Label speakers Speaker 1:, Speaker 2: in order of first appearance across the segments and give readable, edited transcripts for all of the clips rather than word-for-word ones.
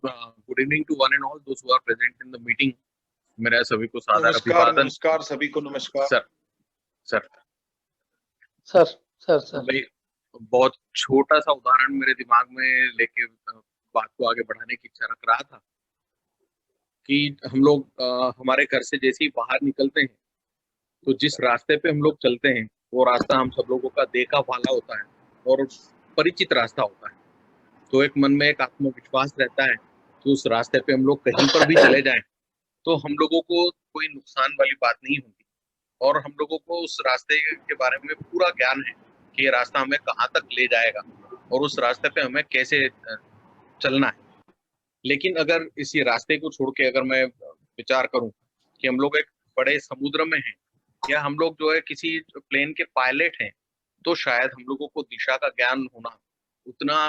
Speaker 1: Good evening to one and all those who are present in the meeting. मेरा सभी को सादर
Speaker 2: नमस्कार
Speaker 1: अभिवादन।
Speaker 2: नमस्कार सभी को नमस्कार।
Speaker 1: Sir sir
Speaker 3: sir sir sir
Speaker 1: भाई बहुत छोटा सा उदाहरण मेरे दिमाग में लेके बात को आगे बढ़ाने की इच्छा रख रहा था कि हम लोग हमारे घर से जैसे ही बाहर निकलते हैं तो जिस रास्ते पे हम लोग चलते हैं वो रास्ता हम सब लोगों का देखा भाला होता है और परिचित रास्ता होता है। तो एक मन में एक आत्मविश्वास रहता है कि उस रास्ते पे हम लोग कहीं पर भी चले जाएं तो हम लोगों को कोई नुकसान वाली बात नहीं होगी और हम लोगों को उस रास्ते के बारे में पूरा ज्ञान है कि ये रास्ता हमें कहाँ तक ले जाएगा और उस रास्ते पे हमें कैसे चलना है। लेकिन अगर इसी रास्ते को छोड़ के अगर मैं विचार करूं कि हम लोग एक बड़े समुद्र में हैं या हम लोग जो है किसी प्लेन के पायलट हैं तो शायद हम लोगों को दिशा का ज्ञान होना उतना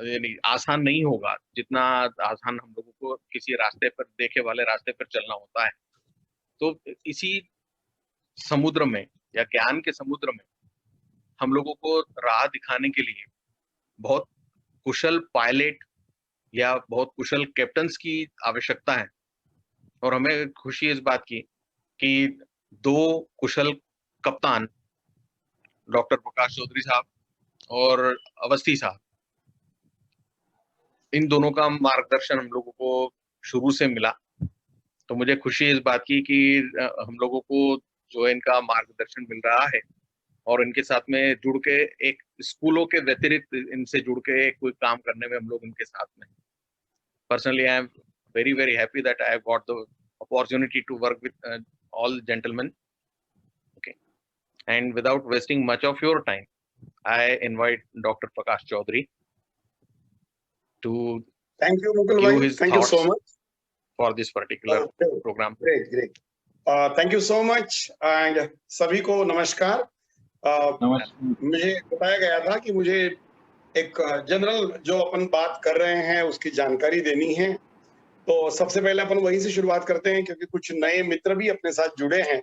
Speaker 1: यानी आसान नहीं होगा जितना आसान हम लोगों को किसी रास्ते पर देखे वाले रास्ते पर चलना होता है। तो इसी समुद्र में या ज्ञान के समुद्र में हम लोगों को राह दिखाने के लिए बहुत कुशल पायलट या बहुत कुशल कैप्टन्स की आवश्यकता है और हमें खुशी इस बात की कि दो कुशल कप्तान डॉक्टर प्रकाश चौधरी साहब और अवस्थी साहब, इन दोनों का मार्गदर्शन हम लोगों को शुरू से मिला। तो मुझे खुशी इस बात की कि हम लोगों को जो है इनका मार्गदर्शन मिल रहा है और इनके साथ में जुड़ के एक स्कूलों के व्यतिरिक्त इनसे जुड़ के कोई काम करने में हम लोग इनके साथ में। Personally I am very happy that I have got the opportunity to work with all gentlemen. Okay, and without wasting much of your time, I invite Dr. Prakash Chaudhary to
Speaker 2: Thank you, Mukul
Speaker 1: give
Speaker 2: bhai.
Speaker 1: his
Speaker 2: Thank you so
Speaker 1: thoughts
Speaker 2: much
Speaker 1: for this particular program.
Speaker 2: Great. Thank you so much and सभी को नमस्कार। मुझे बताया गया था कि मुझे एक जनरल जो अपन बात कर रहे हैं उसकी जानकारी देनी है। तो सबसे पहले अपन वहीं से शुरुआत करते हैं क्योंकि कुछ नए मित्र भी अपने साथ जुड़े हैं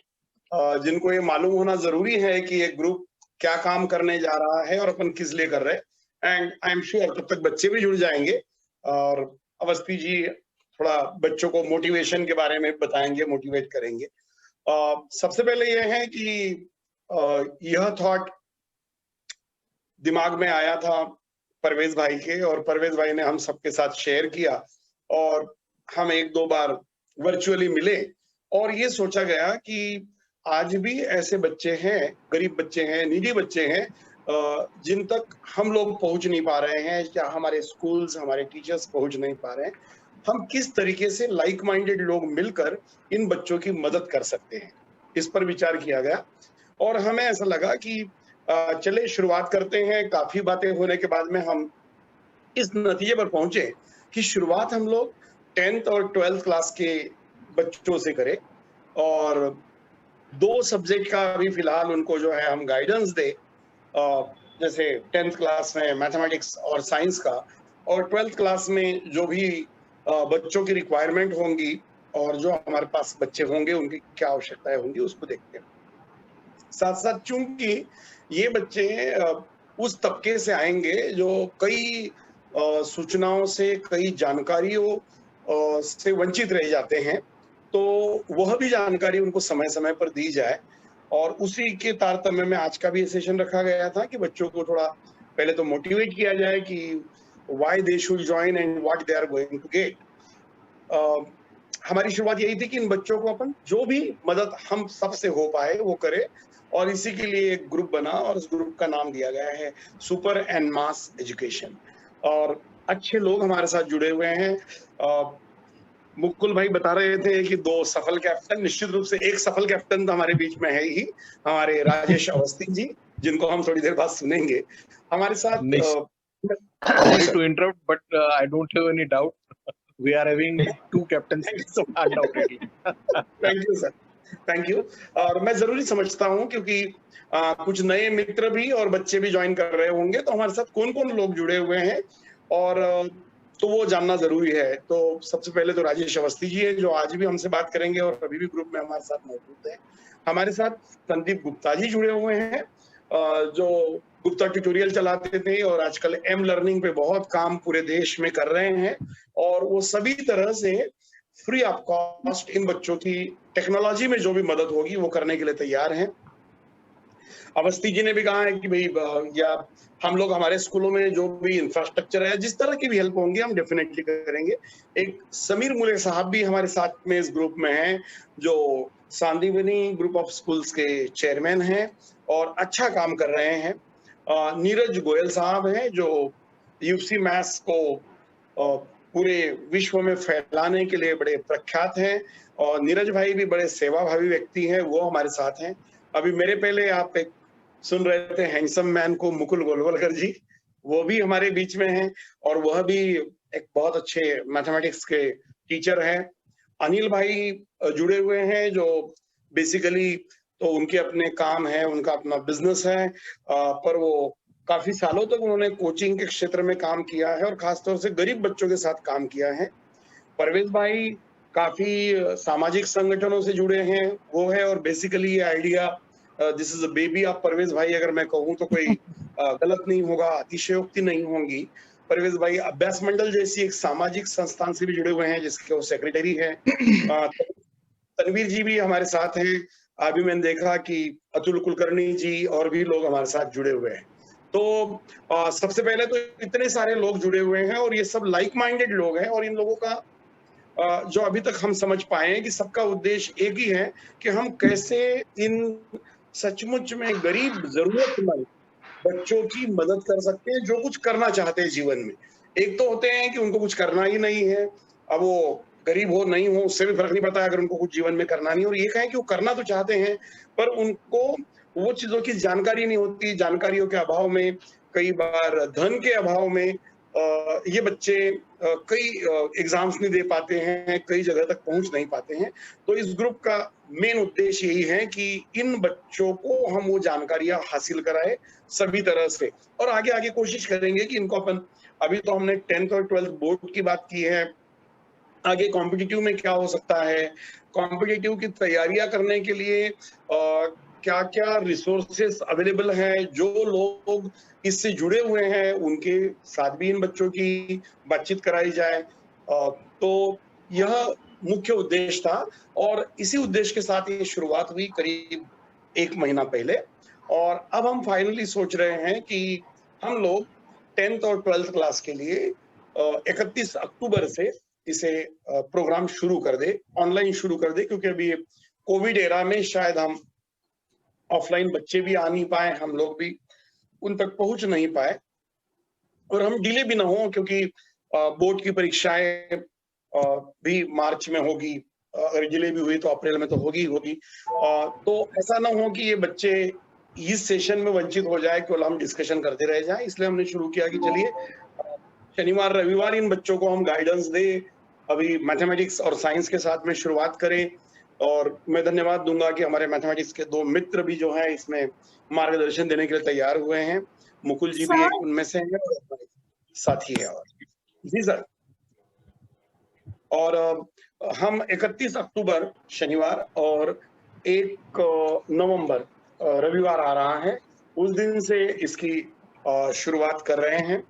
Speaker 2: जिनको ये मालूम होना जरूरी है कि ये ग्रुप क्या काम करने जा रहा है और अपन किस लिए कर रहे हैं। एंड आई एम श्योर तब तक बच्चे भी जुड़ जाएंगे और अवस्थी जी थोड़ा बच्चों को मोटिवेशन के बारे में बताएंगे, मोटिवेट करेंगे। सबसे पहले यह है कि यह थॉट दिमाग में आया था परवेज भाई के और परवेज भाई ने हम सबके साथ शेयर किया और हम एक दो बार वर्चुअली मिले और ये सोचा गया कि आज भी ऐसे बच्चे हैं, गरीब बच्चे हैं, निजी बच्चे हैं जिन तक हम लोग पहुंच नहीं पा रहे हैं या हमारे स्कूल्स, हमारे टीचर्स पहुंच नहीं पा रहे हैं। हम किस तरीके से लाइक माइंडेड लोग मिलकर इन बच्चों की मदद कर सकते हैं, इस पर विचार किया गया और हमें ऐसा लगा कि चले शुरुआत करते हैं। काफी बातें होने के बाद में हम इस नतीजे पर पहुंचे कि शुरुआत हम लोग 10th और 12th क्लास के बच्चों से करें और 2 सब्जेक्ट का अभी फिलहाल उनको जो है हम गाइडेंस दे, जैसे 10th क्लास में मैथमेटिक्स और साइंस का और 12th क्लास में जो भी बच्चों की रिक्वायरमेंट होंगी और जो हमारे पास बच्चे होंगे उनकी क्या आवश्यकताएं होंगी उसको देखते हैं। साथ साथ चूंकि ये बच्चे उस तबके से आएंगे जो कई सूचनाओं से, कई जानकारियों से वंचित रह जाते हैं, तो वह भी जानकारी उनको समय समय पर दी जाए और उसी के तारतम्य में आज का भी ये सेशन रखा गया था कि बच्चों को थोड़ा पहले तो मोटिवेट किया जाए कि why they should join and what they are going to get. हमारी शुरुआत यही थी कि इन बच्चों को अपन जो भी मदद हम सबसे हो पाए वो करे और इसी के लिए एक ग्रुप बना और उस ग्रुप का नाम दिया गया है सुपर एंड मास एजुकेशन और अच्छे लोग हमारे साथ जुड़े हुए हैं। मुकुल भाई बता रहे थे कि 2 सफल कैप्टन, निश्चित रूप से एक सफल कैप्टन तो हमारे बीच में है ही, हमारे राजेश अवस्थी जी, जिनको हम थोड़ी देर बाद सुनेंगे हमारे साथ।
Speaker 1: Sorry to interrupt, but I don't have any doubt. We are having 2 captains. Undoubtedly.
Speaker 2: Thank you sir, thank you। और मैं जरूरी समझता हूँ क्योंकि कुछ नए मित्र भी और बच्चे भी ज्वाइन कर रहे होंगे, तो हमारे साथ कौन कौन लोग जुड़े हुए हैं और तो वो जानना जरूरी है। तो सबसे पहले तो राजेश अवस्थी जी है जो आज भी हमसे बात करेंगे और अभी भी ग्रुप में हमारे साथ मौजूद है। हमारे साथ संदीप गुप्ता जी जुड़े हुए हैं जो गुप्ता ट्यूटोरियल चलाते थे और आजकल एम लर्निंग पे बहुत काम पूरे देश में कर रहे हैं, और वो सभी तरह से फ्री ऑफ कॉस्ट इन बच्चों की टेक्नोलॉजी में जो भी मदद होगी वो करने के लिए तैयार हैं। अवस्थी जी ने भी कहा है कि भाई या हम लोग हमारे स्कूलों में जो भी इंफ्रास्ट्रक्चर है, जिस तरह की भी हेल्प होंगी हम डेफिनेटली करेंगे। एक समीर मुले साहब भी हमारे साथ में इस ग्रुप में हैं, जो सांदीवनी ग्रुप ऑफ स्कूल्स के चेयरमैन हैं और अच्छा काम कर रहे हैं। नीरज गोयल साहब हैं जो यूपी मैथ्स को पूरे विश्व में फैलाने के लिए बड़े प्रख्यात हैं, और नीरज भाई भी बड़े सेवाभावी व्यक्ति हैं, वो हमारे साथ हैं। अभी मेरे पहले आप एक सुन रहे थे हैंडसम मैन को, मुकुल गोलवलकर जी, वो भी हमारे बीच में हैं और वह भी एक बहुत अच्छे मैथमेटिक्स के टीचर हैं। अनिल भाई जुड़े हुए हैं जो बेसिकली तो उनके अपने काम है, उनका अपना बिजनेस है, पर वो काफी सालों तक उन्होंने कोचिंग के क्षेत्र में काम किया है और खासतौर से गरीब बच्चों के साथ काम किया है। परवेज भाई काफी सामाजिक संगठनों से जुड़े हैं वो है, और बेसिकली ये idea this is a baby of Parvez भाई अगर मैं कहूँ तो कोई गलत नहीं होगा, अतिशयोक्ति नहीं होगी। परवेज भाई अभ्यास मंडल जैसी एक सामाजिक संस्थान से भी जुड़े हुए हैं जिसके वो सेक्रेटरी है। तनवीर जी भी हमारे साथ हैं। अभी मैंने देखा कि अतुल कुलकर्णी जी और भी लोग हमारे साथ जुड़े हुए हैं। तो सबसे पहले तो इतने सारे लोग जुड़े हुए हैं और ये सब लाइक माइंडेड लोग हैं, और इन लोगों का जो अभी तक हम समझ पाए हैं कि सबका उद्देश्य एक ही है कि हम कैसे इन सचमुच में गरीब जरूरतमंद बच्चों की मदद कर सकते हैं जो कुछ करना चाहते हैं जीवन में। एक तो होते हैं कि उनको कुछ करना ही नहीं है, अब वो गरीब हो नहीं हो उससे भी फर्क नहीं पड़ता अगर उनको कुछ जीवन में करना नहीं, और ये कहें कि वो करना तो चाहते हैं पर उनको वो चीजों की जानकारी नहीं होती। जानकारियों के अभाव में, कई बार धन के अभाव में ये बच्चे कई एग्जाम्स नहीं दे पाते हैं, कई जगह तक पहुंच नहीं पाते हैं। तो इस ग्रुप का मेन उद्देश्य यही है कि इन बच्चों को हम वो जानकारियां हासिल कराए सभी तरह से, और आगे आगे कोशिश करेंगे कि इनको अपन, अभी तो हमने 10th और 12th बोर्ड की बात की है, आगे कॉम्पिटिटिव में क्या हो सकता है, कॉम्पिटिटिव की तैयारियां करने के लिए क्या क्या रिसोर्सेस अवेलेबल हैं, जो लोग इससे जुड़े हुए हैं उनके साथ भी इन बच्चों की बातचीत कराई जाए। तो यह मुख्य उद्देश्य था, और इसी उद्देश्य के साथ ये शुरुआत हुई करीब 1 महीना पहले, और अब हम फाइनली सोच रहे हैं कि हम लोग 10th और 12th क्लास के लिए 31 अक्टूबर से इसे प्रोग्राम शुरू कर दे, ऑनलाइन शुरू कर दे, क्योंकि अभी कोविड एरा में शायद हम ऑफलाइन बच्चे भी आ नहीं पाए, हम लोग भी उन तक पहुंच नहीं पाए, और हम डिले भी ना हो क्योंकि बोर्ड की परीक्षाएं भी मार्च में होगी, अगर डिले भी हुई तो अप्रैल में तो होगी ही होगी। तो ऐसा ना हो कि ये बच्चे इस सेशन में वंचित हो जाए, केवल हम डिस्कशन करते रह जाए। इसलिए हमने शुरू किया कि चलिए शनिवार रविवार इन बच्चों को हम गाइडेंस दे, अभी मैथमेटिक्स और साइंस के साथ में शुरुआत करें। और मैं धन्यवाद दूंगा कि हमारे मैथमेटिक्स के 2 मित्र भी जो हैं इसमें मार्गदर्शन देने के लिए तैयार हुए हैं। मुकुल जी भी एक उनमें से हैं और हमारे साथी है। और जी सर, और हम 31 अक्टूबर शनिवार और 1 नवंबर रविवार आ रहा है, उस दिन से इसकी शुरुआत कर रहे हैं।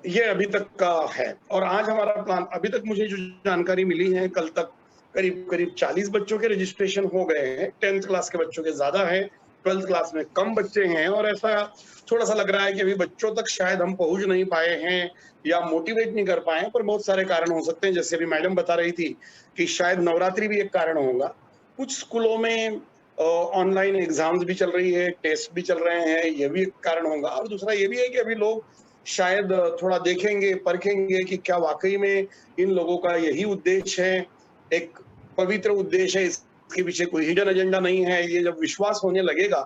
Speaker 2: ये अभी तक का है, और आज हमारा प्लान, अभी तक मुझे जो जानकारी मिली है, कल तक करीब करीब 40 बच्चों के रजिस्ट्रेशन हो गए हैं। 10th क्लास के बच्चों के ज्यादा है, 12th क्लास में कम बच्चे हैं, और ऐसा थोड़ा सा लग रहा है कि अभी बच्चों तक शायद हम पहुंच नहीं पाए हैं या मोटिवेट नहीं कर पाए, पर बहुत सारे कारण हो सकते हैं। जैसे अभी मैडम बता रही थी कि शायद नवरात्रि भी एक कारण होगा, कुछ स्कूलों में ऑनलाइन एग्जाम्स भी चल रही है, टेस्ट भी चल रहे हैं, ये भी एक कारण होगा। और दूसरा ये भी है कि अभी लोग शायद थोड़ा देखेंगे, परखेंगे कि क्या वाकई में इन लोगों का यही उद्देश्य है, एक पवित्र उद्देश्य है, इसके पीछे कोई हिडन एजेंडा नहीं है। ये जब विश्वास होने लगेगा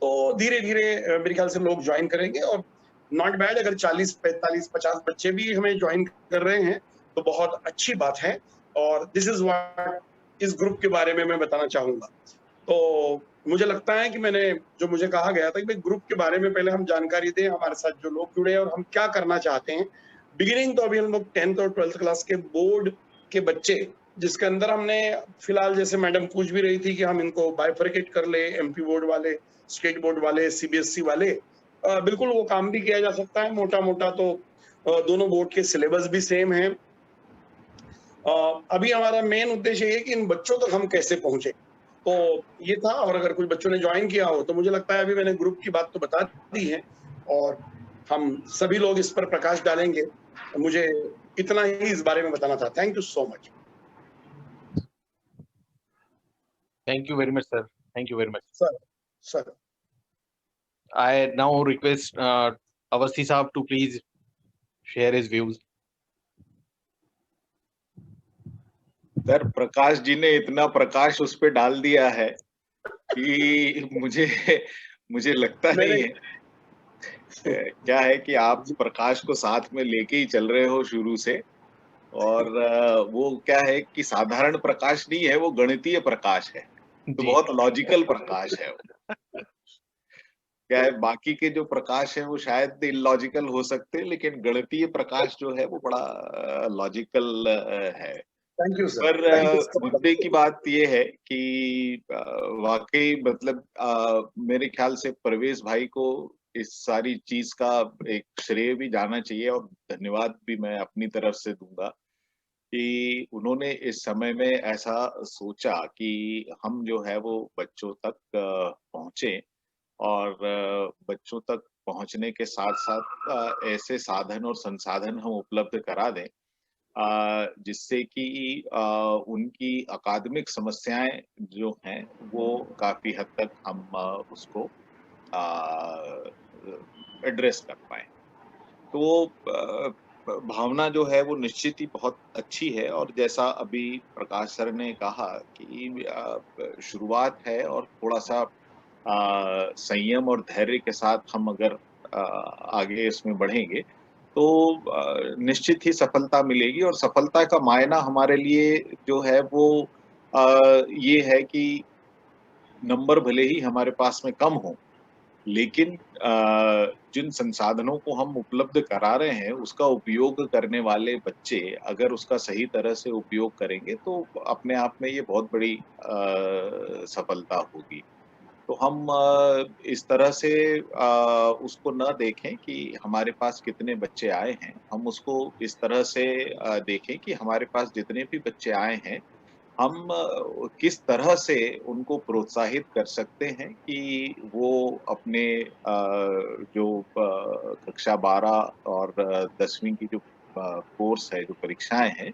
Speaker 2: तो धीरे धीरे मेरे ख्याल से लोग ज्वाइन करेंगे, और नॉट बैड अगर 40, 45, 50 बच्चे भी हमें ज्वाइन कर रहे हैं तो बहुत अच्छी बात है। और this is what is group के बारे में मैं बताना चाहूंगा। तो मुझे लगता है कि मैंने, जो मुझे कहा गया था कि भाई ग्रुप के बारे में पहले हम जानकारी दें, हमारे साथ जो लोग जुड़े हैं और हम क्या करना चाहते हैं। बिगिनिंग तो अभी हम लोग 10th और 12th क्लास के बोर्ड के बच्चे, जिसके अंदर हमने फिलहाल, जैसे मैडम पूछ भी रही थी कि हम इनको बाइफरकेट कर ले, एमपी बोर्ड वाले, स्टेट बोर्ड वाले, सीबीएसई वाले, बिल्कुल वो काम भी किया जा सकता है। मोटा मोटा तो दोनों बोर्ड के सिलेबस भी सेम है। अभी हमारा मेन उद्देश्य ये कि इन बच्चों तक हम कैसे पहुंचे, तो ये था। और अगर कुछ बच्चों ने ज्वाइन किया हो तो मुझे लगता है अभी मैंने ग्रुप की बात तो बता दी है और हम सभी लोग इस पर प्रकाश डालेंगे। मुझे इतना ही इस बारे में बताना था। Thank you so much
Speaker 1: Thank you very much, sir. Thank you very much.
Speaker 2: Sir.
Speaker 1: I now request Awasthi Saab to please share his views.
Speaker 4: Sir, Prakash ji ने इतना प्रकाश उस पे डाल दिया है कि मुझे लगता नहीं है। क्या है कि आप प्रकाश को साथ में लेके ही चल रहे हो शुरू से, और वो क्या है कि साधारण प्रकाश नहीं है, वो गणितीय प्रकाश है, तो बहुत लॉजिकल प्रकाश है। क्या है, बाकी के जो प्रकाश है वो शायद इलॉजिकल हो सकते हैं, लेकिन गणितीय प्रकाश जो है वो बड़ा लॉजिकल है।
Speaker 2: Thank you sir.
Speaker 4: पर मुद्दे की बात ये है कि वाकई मतलब मेरे ख्याल से परवेज भाई को इस सारी चीज का एक श्रेय भी जाना चाहिए, और धन्यवाद भी मैं अपनी तरफ से दूंगा कि उन्होंने इस समय में ऐसा सोचा कि हम जो है वो बच्चों तक पहुंचे, और बच्चों तक पहुंचने के साथ साथ ऐसे साधन और संसाधन हम उपलब्ध करा दें जिससे कि उनकी अकादमिक समस्याएं जो हैं वो काफी हद तक हम उसको एड्रेस कर पाए। तो भावना जो है वो निश्चित ही बहुत अच्छी है, और जैसा अभी प्रकाश सर ने कहा कि शुरुआत है और थोड़ा सा संयम और धैर्य के साथ हम अगर आगे इसमें बढ़ेंगे तो निश्चित ही सफलता मिलेगी। और सफलता का मायना हमारे लिए जो है वो ये है कि नंबर भले ही हमारे पास में कम हो, लेकिन जिन संसाधनों को हम उपलब्ध करा रहे हैं उसका उपयोग करने वाले बच्चे अगर उसका सही तरह से उपयोग करेंगे तो अपने आप में ये बहुत बड़ी सफलता होगी। तो हम इस तरह से उसको न देखें कि हमारे पास कितने बच्चे आए हैं, हम उसको इस तरह से देखें कि हमारे पास जितने भी बच्चे आए हैं हम किस तरह से उनको प्रोत्साहित कर सकते हैं कि वो अपने जो कक्षा 12 और 10वीं की जो कोर्स है, जो परीक्षाएं हैं,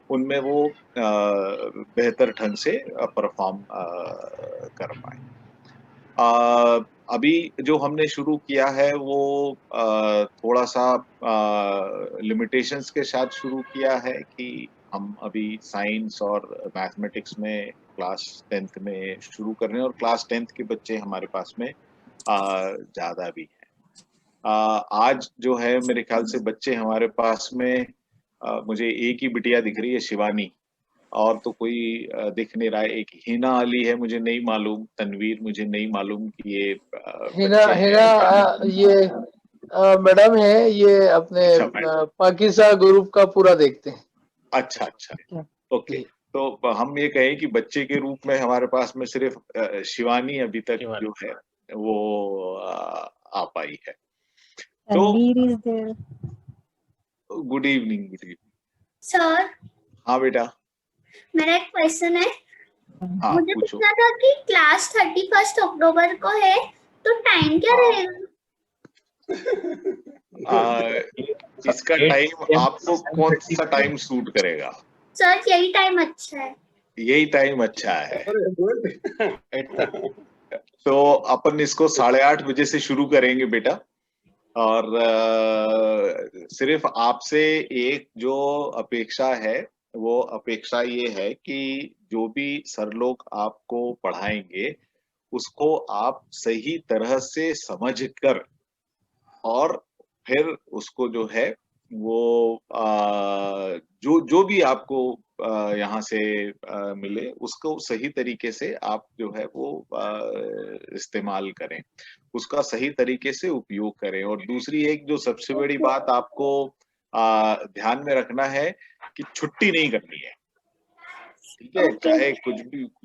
Speaker 4: उनमें वो बेहतर ढंग से परफॉर्म कर पाए। अभी जो हमने शुरू किया है वो थोड़ा सा लिमिटेशंस के साथ शुरू किया है कि हम अभी साइंस और मैथमेटिक्स में क्लास 10th में शुरू कर रहे हैं, और क्लास 10th के बच्चे हमारे पास में ज़्यादा भी हैं। आज जो है मेरे ख्याल से बच्चे हमारे पास में मुझे एक ही बिटिया दिख रही है, शिवानी, और तो कोई दिख नहीं रहा है। एक हिना अली है, मुझे नहीं मालूम, तनवीर मुझे नहीं मालूम कि ये
Speaker 3: हिना ये मैडम है, ये अपने पाकिस्तान ग्रुप का पूरा देखते हैं।
Speaker 4: अच्छा अच्छा, ओके। तो हम ये कहें कि बच्चे के रूप में हमारे पास में सिर्फ शिवानी अभी तक जो है वो आ पाई है। तो गुड इवनिंग
Speaker 5: सर।
Speaker 4: हाँ बेटा,
Speaker 5: मेरा एक क्वेश्चन है।
Speaker 4: हाँ,
Speaker 5: मुझे पूछना था कि क्लास 31 अक्टूबर को है तो टाइम क्या रहेगा?
Speaker 4: इसका टाइम आपको कौन सा टाइम सूट करेगा?
Speaker 5: सर यही टाइम अच्छा है।
Speaker 4: यही टाइम अच्छा है। तो अपन इसको 8:30 बजे से शुरू करेंगे बेटा, और सिर्फ आपसे एक जो अपेक्षा है वो अपेक्षा ये है कि जो भी सर लोग आपको पढ़ाएंगे उसको आप सही तरह से समझ कर, और फिर उसको जो है वो जो भी आपको यहाँ से मिले उसको सही तरीके से आप जो है वो इस्तेमाल करें, उसका सही तरीके से उपयोग करें। और दूसरी एक जो सबसे बड़ी बात आपको ध्यान में रखना है कि छुट्टी नहीं करनी है, ठीक है?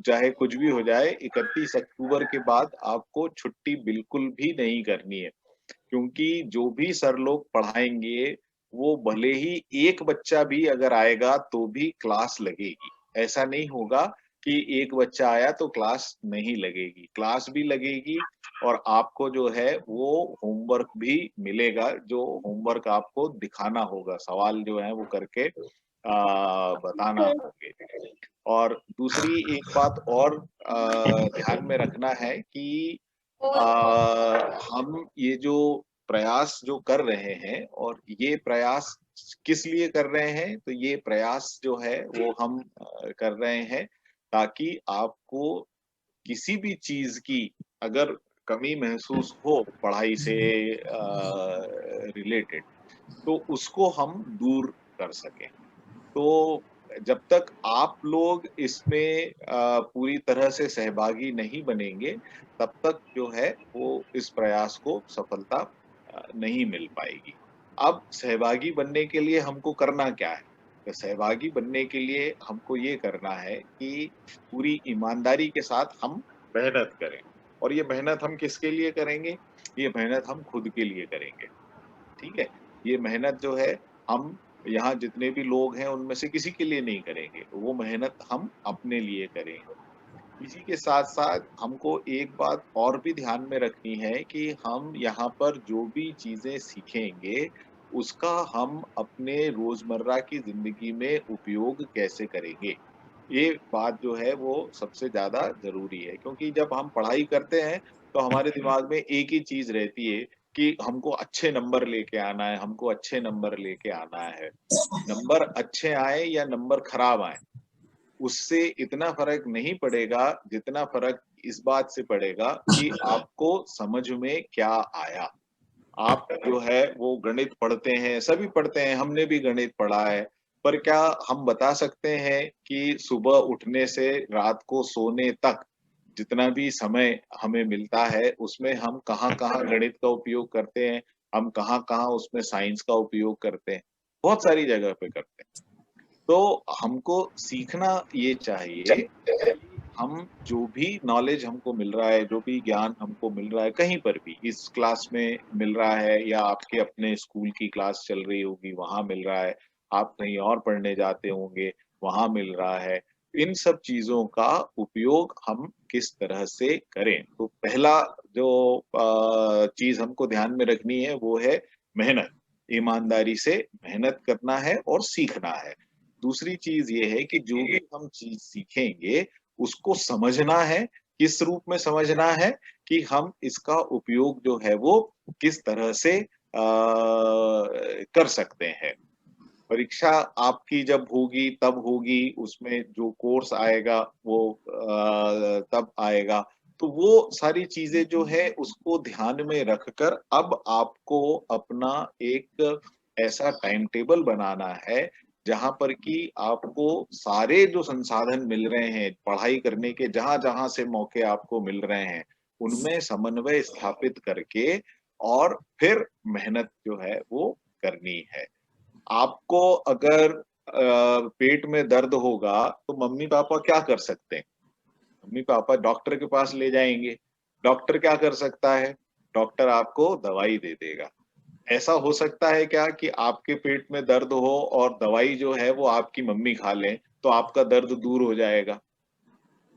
Speaker 4: चाहे कुछ भी हो जाए, 31 अक्टूबर के बाद आपको छुट्टी बिल्कुल भी नहीं करनी है, क्योंकि जो भी सर लोग पढ़ाएंगे वो भले ही एक बच्चा भी अगर आएगा तो भी क्लास लगेगी। ऐसा नहीं होगा कि एक बच्चा आया तो क्लास नहीं लगेगी, क्लास भी लगेगी और आपको जो है वो होमवर्क भी मिलेगा, जो होमवर्क आपको दिखाना होगा, सवाल जो है वो करके बताना होंगे। और दूसरी एक बात और ध्यान में रखना है कि हम ये जो प्रयास जो कर रहे हैं और ये प्रयास किस लिए कर रहे हैं, तो ये प्रयास जो है वो हम कर रहे हैं ताकि आपको किसी भी चीज की अगर कमी महसूस हो पढ़ाई से रिलेटेड, तो उसको हम दूर कर सकें। तो जब तक आप लोग इसमें पूरी तरह से सहभागी नहीं बनेंगे, तब तक जो है वो इस प्रयास को सफलता नहीं मिल पाएगी। अब सहभागी बनने के लिए हमको करना क्या है? तो सहभागी बनने के लिए हमको ये करना है कि पूरी ईमानदारी के साथ हम मेहनत करें। और ये मेहनत हम किसके लिए करेंगे? ये मेहनत हम खुद के लिए करेंगे। ठीक है? ये मेहनत जो है हम यहाँ जितने भी लोग हैं उनमें से किसी के लिए नहीं करेंगे, वो मेहनत हम अपने लिए करेंगे। इसी के साथ-साथ हमको एक बात और भी ध्यान में रखनी है कि हम यहाँ पर जो भी चीज़ें सीखेंगे, उसका हम अपने रोज़मर्रा की ज़िंदगी में उपयोग कैसे करेंगे? ये बात जो है वो सबसे ज़्यादा ज़रूरी है, क्योंकि जब हम पढ़ाई करते हैं, तो हमारे दिमाग में एक ही चीज़ रहती है कि हमको अच्छे नंबर लेके आना है, हमको अच्छे नंबर लेके आना है। नंबर अच्छे आए या नंबर खराब आए, उससे इतना फ़र्क नहीं पड़ेगा, जितना फ़र्क इस बात से पड़ेगा कि आपको समझ में क्या आया। आप जो है वो गणित पढ़ते हैं, सभी पढ़ते हैं, हमने भी गणित पढ़ा है, पर क्या हम बता सकते हैं कि सुबह उठने से रात को सोने तक जितना भी समय हमें मिलता है, उसमें हम कहाँ-कहाँ गणित का उपयोग करते हैं, हम कहाँ-कहाँ उसमें साइंस का उपयोग करते हैं, बहुत सारी जगह पे करते हैं। तो हमको सीखना ये चाहिए हम जो भी नॉलेज हमको मिल रहा है, जो भी ज्ञान हमको मिल रहा है कहीं पर भी, इस क्लास में मिल रहा है या आपके अपने स्कूल की क्लास चल रही होगी, वहाँ मिल रहा है, आप कहीं और पढ़ने जाते होंगे, वहाँ मिल रहा है। इन सब चीज़ों का उपयोग हम किस तरह से करें? तो पहला जो चीज़ हमको ध्यान में रखनी है वो है मेहनत। ईमानदारी से मेहनत करना है और सीखना है। दूसरी चीज़ ये है कि जो भी हम चीज़ सीखेंगे उसको समझना है, किस रूप में समझना है कि हम इसका उपयोग जो है वो किस तरह से कर सकते हैं। परीक्षा आपकी जब होगी तब होगी, उसमें जो कोर्स आएगा वो तब आएगा। तो वो सारी चीज़ें जो है उसको ध्यान में रखकर अब आपको अपना एक ऐसा टाइम टेबल बनाना है, जहाँ पर कि आपको सारे जो संसाधन मिल रहे हैं, पढ़ाई करने के जहाँ-जहाँ से मौके आपको मिल रहे हैं, उनमें समन्वय स्थापित करके और फिर मेहनत जो है वो करनी है। आपको अगर पेट में दर्द होगा तो मम्मी-पापा क्या कर सकते हैं? मम्मी-पापा डॉक्टर के पास ले जाएँगे। डॉक्टर क्या कर सकता है? डॉक्टर आपको दवाई दे देगा। ऐसा हो सकता है क्या कि आपके पेट में दर्द हो और दवाई जो है वो आपकी मम्मी खा लें, तो आपका दर्द दूर हो जाएगा?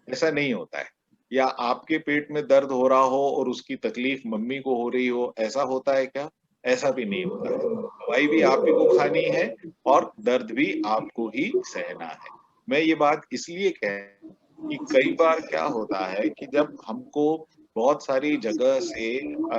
Speaker 4: ऐसा नहीं होता है। या आपके पेट में दर्द हो रहा हो और उसकी तकलीफ मम्मी को हो रही हो, ऐसा होता है क्या? ऐसा भी नहीं होता है। दवाई भी आप ही को खानी है और दर्द भी आपको ही सहना है। मैं ये बात इसलिए कह कि कई बार क्या होता है कि जब हमको बहुत सारी जगह से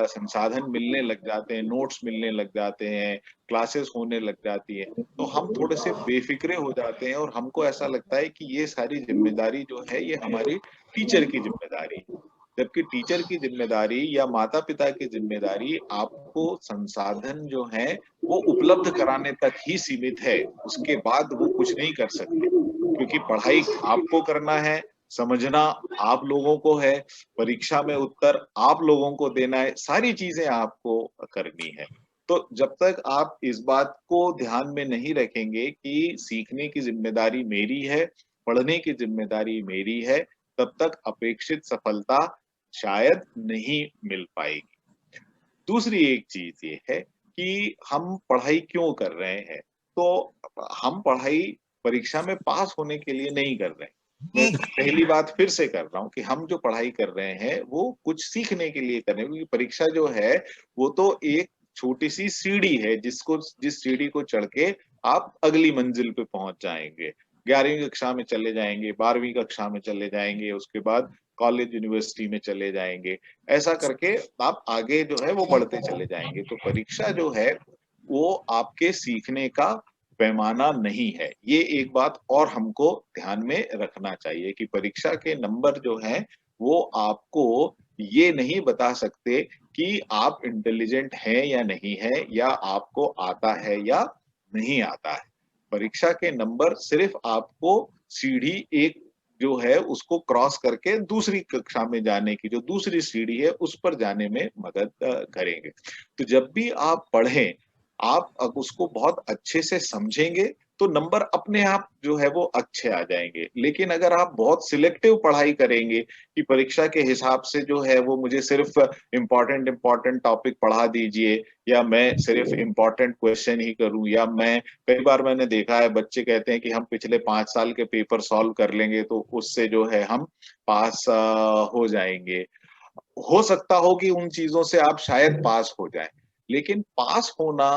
Speaker 4: संसाधन मिलने लग जाते हैं, नोट्स मिलने लग जाते हैं, क्लासेस होने लग जाती है, तो हम थोड़े से बेफ़िक्रे हो जाते हैं और हमको ऐसा लगता है कि ये सारी ज़िम्मेदारी जो है ये हमारी टीचर की ज़िम्मेदारी है। जबकि टीचर की ज़िम्मेदारी या माता-पिता की ज़िम्मेदारी आपको संसाधन जो हैं वो उपलब्ध कराने तक ही सीमित है, उसके बाद वो कुछ नहीं कर सकते। क्योंकि पढ़ाई आपको करना है, समझना आप लोगों को है, परीक्षा में उत्तर आप लोगों को देना है, सारी चीज़ें आपको करनी है। तो जब तक आप इस बात को ध्यान में नहीं रखेंगे कि सीखने की ज़िम्मेदारी मेरी है, पढ़ने की ज़िम्मेदारी मेरी है, तब तक अपेक्षित सफलता शायद नहीं मिल पाएगी। दूसरी एक चीज ये है कि हम पढ़ाई क्यों कर रहे हैं। तो हम पढ़ाई परीक्षा में पास होने के लिए नहीं कर रहे हैं। मैं पहली बात फिर से कर रहा हूँ कि हम जो पढ़ाई कर रहे हैं वो कुछ सीखने के लिए कर रहे हैं, क्योंकि परीक्षा जो है वो तो एक छोटी सी सीढ़ी है जिस सीढ़ी को चढ़ के आप अगली मंजिल पे पहुंच जाएंगे। 11वीं कक्षा में चले जाएंगे, 12वीं कक्षा में चले जाएंगे, उसके बाद कॉलेज यूनिवर्सिटी में चले जाएंगे। ऐसा करके आप आगे जो है वो बढ़ते चले जाएंगे। तो परीक्षा जो है वो आपके सीखने का पैमाना नहीं है। ये एक बात और हमको ध्यान में रखना चाहिए कि परीक्षा के नंबर जो हैं वो आपको ये नहीं बता सकते कि आप इंटेलिजेंट हैं या नहीं है, या आपको आता है या नहीं आता है। परीक्षा के नंबर सिर्फ आपको सीढ़ी एक जो है उसको क्रॉस करके दूसरी कक्षा में जाने की जो दूसरी सीढ़ी है उस पर जाने में मदद करेंगे। तो जब भी आप पढ़ें, आप अब उसको बहुत अच्छे से समझेंगे तो नंबर अपने आप जो है वो अच्छे आ जाएंगे। लेकिन अगर आप बहुत सिलेक्टिव पढ़ाई करेंगे कि परीक्षा के हिसाब से जो है वो मुझे सिर्फ इम्पोर्टेंट टॉपिक पढ़ा दीजिए, या मैं सिर्फ इम्पोर्टेंट क्वेश्चन ही करूं, या मैं कई बार मैंने देखा है बच्चे कहते हैं कि हम पिछले 5 साल के पेपर सॉल्व कर लेंगे तो उससे जो है हम पास हो जाएंगे। हो सकता हो कि उन चीजों से आप शायद पास हो जाए, लेकिन पास होना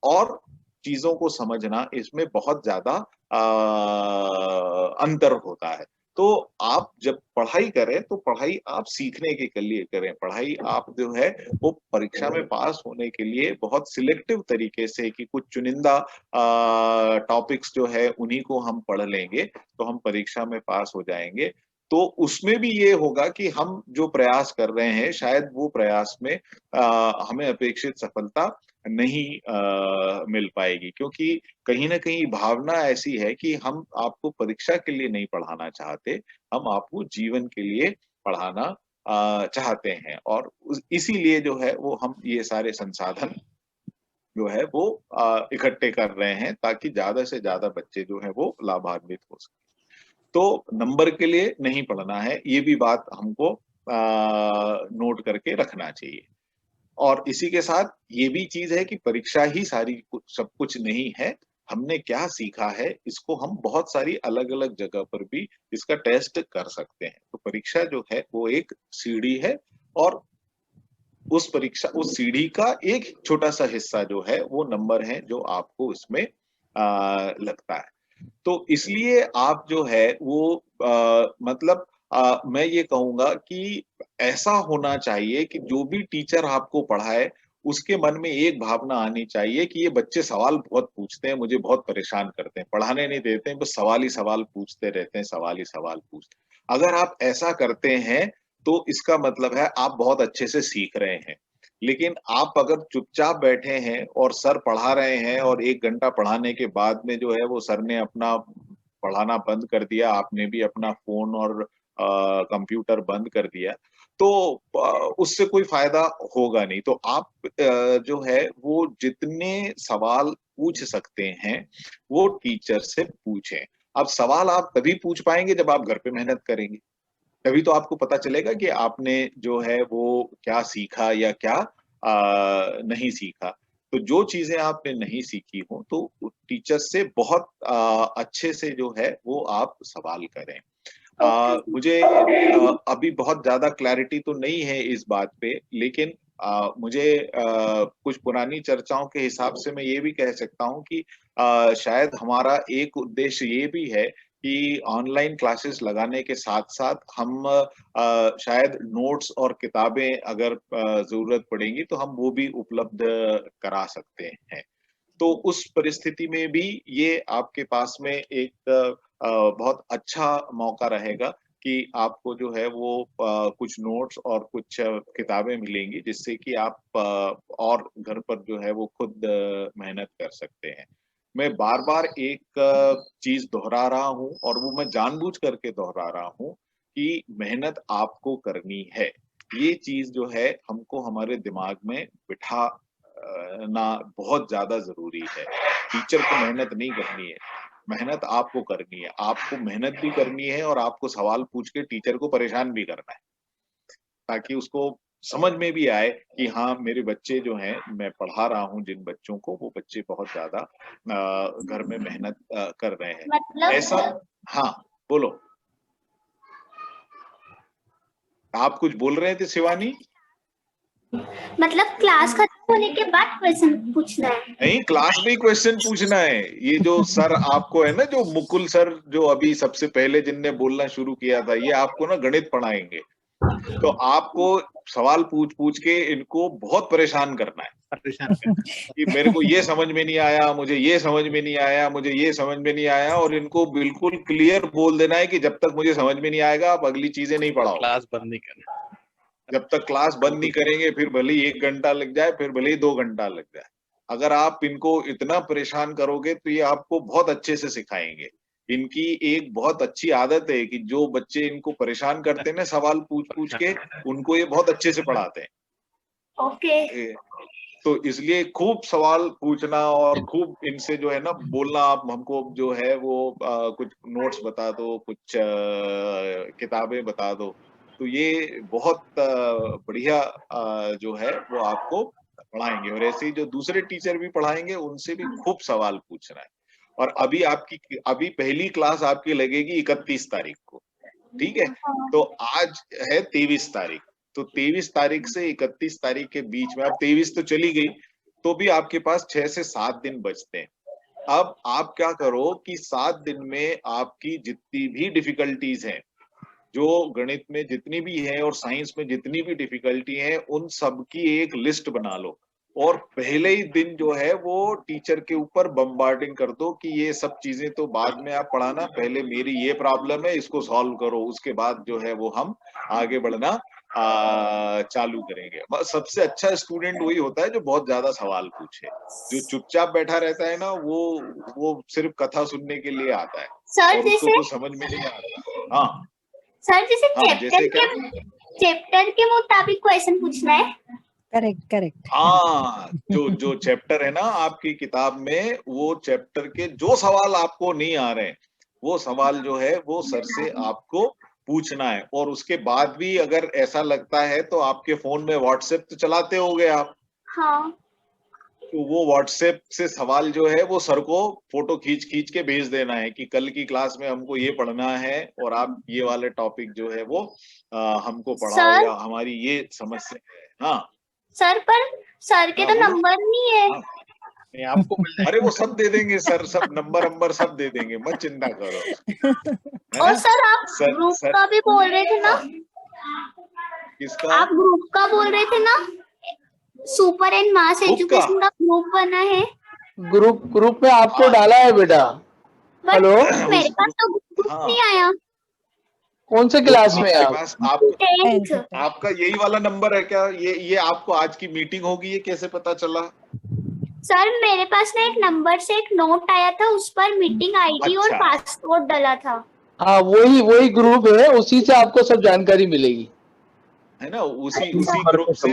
Speaker 4: और चीजों को समझना इसमें बहुत ज्यादा अंतर होता है। तो आप जब पढ़ाई करें तो पढ़ाई आप सीखने के लिए करें। पढ़ाई आप जो है वो परीक्षा में पास होने के लिए बहुत सिलेक्टिव तरीके से कि कुछ चुनिंदा टॉपिक्स जो है उन्हीं को हम पढ़ लेंगे तो हम परीक्षा में पास हो जाएंगे। तो उसमें भी ये होगा कि हम जो प्रयास कर रहे हैं शायद वो प्रयास में हमें अपेक्षित सफलता नहीं मिल पाएगी, क्योंकि कहीं न कहीं भावना ऐसी है कि हम आपको परीक्षा के लिए नहीं पढ़ाना चाहते, हम आपको जीवन के लिए पढ़ाना चाहते हैं। और इसीलिए जो है वो हम ये सारे संसाधन जो है वो इकट्ठे कर रहे हैं ताकि ज्यादा से ज्यादा बच्चे जो है वो लाभान्वित हो सके। तो नंबर के लिए नहीं पढ़ना है, ये भी बात हमको नोट करके रखना चाहिए। और इसी के साथ ये भी चीज है कि परीक्षा ही सब कुछ नहीं है। हमने क्या सीखा है इसको हम बहुत सारी अलग-अलग जगह पर भी इसका टेस्ट कर सकते हैं। तो परीक्षा जो है वो एक सीढ़ी है, और उस सीढ़ी का एक छोटा-सा हिस्सा जो है वो नंबर है जो आपको इसमें लगता है। तो इसलिए आप जो है वो मतलब मैं ये कहूँगा कि ऐसा होना चाहिए कि जो भी टीचर आपको पढ़ाए, उसके मन में एक भावना आनी चाहिए कि ये बच्चे सवाल बहुत पूछते हैं, मुझे बहुत परेशान करते हैं, पढ़ाने नहीं देते हैं, बस सवाल ही सवाल पूछते रहते हैं, सवाल ही सवाल पूछते हैं। अगर आप ऐसा करते हैं, तो इसका मतलब है आप बहुत अच्छे से सीख रहे हैं। लेकिन आप अगर चुपचाप बैठे हैं और सर पढ़ा रहे हैं और 1 घंटा पढ़ाने के बाद में जो है वो सर ने अपना पढ़ाना बंद कर दिया, आपने भी अपना फ़ोन और कंप्यूटर बंद कर दिया, तो उससे कोई फ़ायदा होगा नहीं। तो आप जो है वो जितने सवाल पूछ सकते हैं, वो टीचर से पूछें। अब सवाल आप तभी पूछ पाएँगे जब आप घर पे मेहनत करेंगे। तभी तो आपको पता चलेगा कि आपने जो है वो क्या सीखा या क्या नहीं सीखा। तो जो चीज़ें आपने नहीं सीखी हो तो टीचर से बहुत अच्छे से जो है वो आप सवाल करें।
Speaker 5: ओके।
Speaker 4: मुझे अभी बहुत ज़्यादा क्लैरिटी तो नहीं है इस बात पे, लेकिन मुझे कुछ पुरानी चर्चाओं के हिसाब से मैं ये भी कह सकता हूँ कि शायद हमारा एक उद्देश्य ये भी है कि ऑनलाइन क्लासेस लगाने के साथ-साथ हम शायद नोट्स और किताबें अगर ज़रूरत पड़ेगी तो हम वो भी उपलब्ध करा सकते हैं। तो उस परिस्थिति में भी ये आपके पास में एक बहुत अच्छा मौका रहेगा कि आपको जो है वो कुछ नोट्स और कुछ किताबें मिलेंगी जिससे कि आप और घर पर जो है वो खुद मेहनत कर सकते हैं। मैं बार-बार एक चीज़ दोहरा रहा हूँ और वो मैं जानबूझ करके दोहरा रहा हूँ कि मेहनत आपको करनी है। ये चीज़ जो है हमको हमारे दिमाग में बिठा ना बहुत ज़्यादा ज़रूरी है। टीचर को मेहनत नहीं करनी है, मेहनत आपको करनी है। आपको मेहनत भी करनी है और आपको सवाल पूछ के टीचर को परेशान भी करना है, ताकि उसको समझ में भी आए कि हाँ मेरे बच्चे जो हैं, मैं पढ़ा रहा हूँ जिन बच्चों को, वो बच्चे बहुत ज्यादा घर में मेहनत कर रहे हैं।
Speaker 5: मतलब
Speaker 4: ऐसा, हाँ बोलो, आप कुछ बोल रहे थे शिवानी?
Speaker 5: मतलब क्लास खत्म होने के बाद क्वेश्चन पूछना है?
Speaker 4: नहीं, क्लास में ही क्वेश्चन पूछना है। ये जो सर आपको है ना, जो मुकुल सर जो अभी सबसे पहले जिनने बोलना शुरू किया था, ये आपको ना गणित पढ़ाएंगे। तो आपको सवाल पूछ पूछ के इनको बहुत परेशान करना है,
Speaker 1: परेशान करना
Speaker 4: कि मेरे को ये समझ में नहीं आया, मुझे ये समझ में नहीं आया, मुझे ये समझ में नहीं आया, और इनको बिल्कुल क्लियर बोल देना है कि जब तक मुझे समझ में नहीं आएगा आप अगली चीजें नहीं पढ़ाओ।
Speaker 1: क्लास बंद नहीं करना।
Speaker 4: जब तक क्लास बंद नहीं करेंगे, फिर भले ही 1 घंटा लग जाए, फिर भले ही 2 घंटा लग जाए, अगर आप इनको इतना परेशान करोगे तो ये आपको बहुत अच्छे से सिखाएंगे। इनकी एक बहुत अच्छी आदत है कि जो बच्चे इनको परेशान करते हैं ना सवाल पूछ पूछ के, उनको ये बहुत अच्छे से पढ़ाते हैं।
Speaker 5: ओके
Speaker 4: तो इसलिए खूब सवाल पूछना और खूब इनसे जो है ना बोलना, आप हमको जो है वो कुछ नोट्स बता दो, कुछ किताबें बता दो। तो ये बहुत बढ़िया जो है वो आपको पढ़ाएंगे, और ऐसे ही जो दूसरे टीचर भी पढ़ाएंगे उनसे भी खूब सवाल पूछना है। और अभी पहली क्लास आपकी लगेगी 31 तारीख को, ठीक है? तो आज है 23 तारीख, तो 23 तारीख से 31 तारीख के बीच में, अब 23 तो चली गई, तो भी आपके पास 6 से 7 दिन बचते हैं। अब आप क्या करो कि 7 दिन में आपकी जितनी भी डिफिकल्टीज हैं, जो गणित में जितनी भी है और साइंस में जितनी भी डिफिकल्टी है, उन सब की एक लिस्ट बना लो, और पहले ही दिन जो है वो टीचर के ऊपर बम्बार्डिंग कर दो कि ये सब चीजें तो बाद में आप पढ़ाना, पहले मेरी ये प्रॉब्लम है, इसको सॉल्व करो, उसके बाद जो है वो हम आगे बढ़ना चालू करेंगे। बस सबसे अच्छा स्टूडेंट वही होता है जो बहुत ज्यादा सवाल पूछे। जो चुपचाप बैठा रहता है ना, वो सिर्फ कथा सुनने के लिए आता है
Speaker 5: सर
Speaker 4: और उसको
Speaker 5: जैसे
Speaker 4: कुछ समझ में नहीं आता। हाँ
Speaker 5: सर जैसे
Speaker 4: हाँ, जैसे क्या?
Speaker 5: चैप्टर के मुताबिक क्वेश्चन पूछना है?
Speaker 6: Correct correct.
Speaker 4: हाँ, जो चैप्टर है ना आपकी किताब में, वो चैप्टर के जो सवाल आपको नहीं आ रहे हैं, वो सवाल जो है वो सर से आपको पूछना है। और उसके बाद भी अगर ऐसा लगता है तो आपके फोन में व्हाट्सएप तो चलाते होगे आप,
Speaker 5: हाँ
Speaker 4: तो वो व्हाट्सएप से सवाल जो है वो सर को फोटो खींच खींच के भेज देना है कि कल की क्लास में हमको ये पढ़ना है, और आप ये वाले टॉपिक जो है वो हमको पढ़ाओ,
Speaker 5: सर
Speaker 4: या हमारी ये समस्या है। हाँ
Speaker 5: सर, पर सर के
Speaker 4: हाँ,
Speaker 5: तो
Speaker 4: बोलो।
Speaker 5: नंबर नहीं है।
Speaker 4: हाँ,
Speaker 1: नहीं, आपको मिल जाएगा।
Speaker 4: अरे वो सब दे देंगे सर, सब नंबर सब दे देंगे, मत चिंता करो, है
Speaker 5: और
Speaker 4: ना?
Speaker 5: सर आप
Speaker 4: सर
Speaker 5: ग्रुप
Speaker 4: सर
Speaker 5: का भी बोल रहे थे ना?
Speaker 4: किसका?
Speaker 5: आप ग्रुप का बोल रहे थे ना? सुपर एंड मास
Speaker 4: ग्रुप का?
Speaker 5: एजुकेशन का ग्रुप बना है,
Speaker 3: ग्रुप में आपको
Speaker 4: हाँ,
Speaker 3: डाला है बेटा।
Speaker 5: बट
Speaker 3: हेलो,
Speaker 5: मेरे
Speaker 4: उस
Speaker 5: पास तो ग्रुप
Speaker 4: हाँ,
Speaker 5: नहीं आया।
Speaker 3: कौन से
Speaker 4: तो
Speaker 3: क्लास में
Speaker 4: आपके
Speaker 3: आप?
Speaker 4: पास आप
Speaker 5: 10th।
Speaker 4: आपका यही वाला नंबर है क्या? ये आपको आज की मीटिंग होगी, ये कैसे पता चला?
Speaker 5: सर मेरे पास ना एक नंबर से एक नोट आया था, उस पर मीटिंग आईडी और
Speaker 4: अच्छा,
Speaker 5: पासवर्ड डला था।
Speaker 3: हाँ, वही ग्रुप है, उसी से आपको सब जानकारी मिलेगी।
Speaker 4: है ना? उसी
Speaker 5: अच्छा,
Speaker 4: उसी ग्रुप से,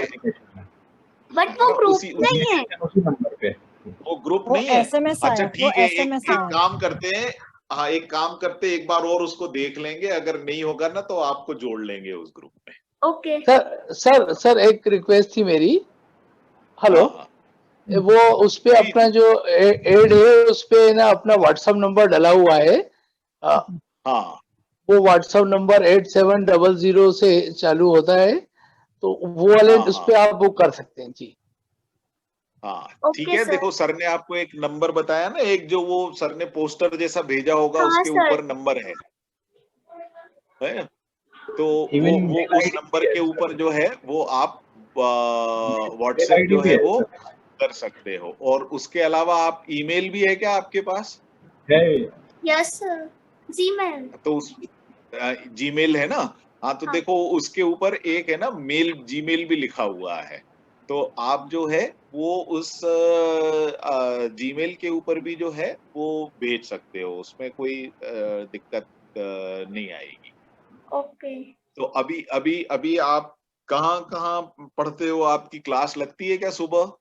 Speaker 5: बट वो
Speaker 4: हाँ,
Speaker 5: ग्रुप
Speaker 4: उसी उसी
Speaker 5: नहीं है।
Speaker 1: उसी नंबर पे।
Speaker 4: वो ग्रुप
Speaker 6: वो
Speaker 4: नहीं है।
Speaker 6: एसएमएस
Speaker 4: अच्छा
Speaker 6: आया, वो
Speaker 4: ठीक है, एक
Speaker 6: एसएमएस
Speaker 4: एक
Speaker 6: आया।
Speaker 4: काम करते हैं, हाँ एक काम करते हैं, एक बार और उसको देख लेंगे, अगर नहीं होगा ना तो आपको जोड़ लेंगे उस ग्रुप में।
Speaker 5: ओके
Speaker 3: सर एक रिक्वेस्ट थी मेरी। हेलो,
Speaker 4: हाँ हाँ
Speaker 3: वो उस पे
Speaker 4: जी
Speaker 3: अपना
Speaker 4: जी,
Speaker 3: जो एड है उस पे ना अपना व्हाट्सएप नंबर डला हुआ है। अ,
Speaker 4: हाँ
Speaker 3: वो व्हाट्सएप नंबर 8700 से चालू होता है, तो वो वाले
Speaker 4: हाँ
Speaker 3: उस
Speaker 4: हाँ
Speaker 3: पे आप बुक कर सकते हैं जी।
Speaker 4: हाँ, ठीक
Speaker 5: ओके
Speaker 4: है।
Speaker 5: सर।
Speaker 4: देखो सर ने आपको एक नंबर बताया ना, एक जो वो सर ने पोस्टर जैसा भेजा होगा,
Speaker 5: हाँ
Speaker 4: उसके
Speaker 5: सर।
Speaker 4: ऊपर नंबर है? तो
Speaker 1: इवन
Speaker 4: वो
Speaker 1: मेल
Speaker 4: उस
Speaker 1: आईडी
Speaker 4: नंबर
Speaker 1: भी है
Speaker 4: के ऊपर
Speaker 1: सर,
Speaker 4: जो है वो आप
Speaker 1: मेल
Speaker 4: व्हाट्सएप
Speaker 1: आईडी
Speaker 4: जो
Speaker 1: भी
Speaker 4: है
Speaker 1: है
Speaker 4: वो
Speaker 1: सर,
Speaker 4: कर सकते हो। और उसके अलावा आप ईमेल भी है क्या आपके पास?
Speaker 1: है।
Speaker 5: यस सर, जी मैम।
Speaker 4: तो उस जीमेल है ना? हाँ, तो
Speaker 5: हाँ
Speaker 4: देखो उसके ऊपर एक है ना मेल, जीमेल भी लिखा हुआ है। तो आप जो है वो उस जीमेल के ऊपर भी जो है वो भेज सकते हो, उसमें कोई दिक्कत नहीं आएगी।
Speaker 5: ओके
Speaker 4: तो अभी अभी अभी आप कहाँ कहाँ पढ़ते हो? आपकी क्लास लगती है क्या सुबह?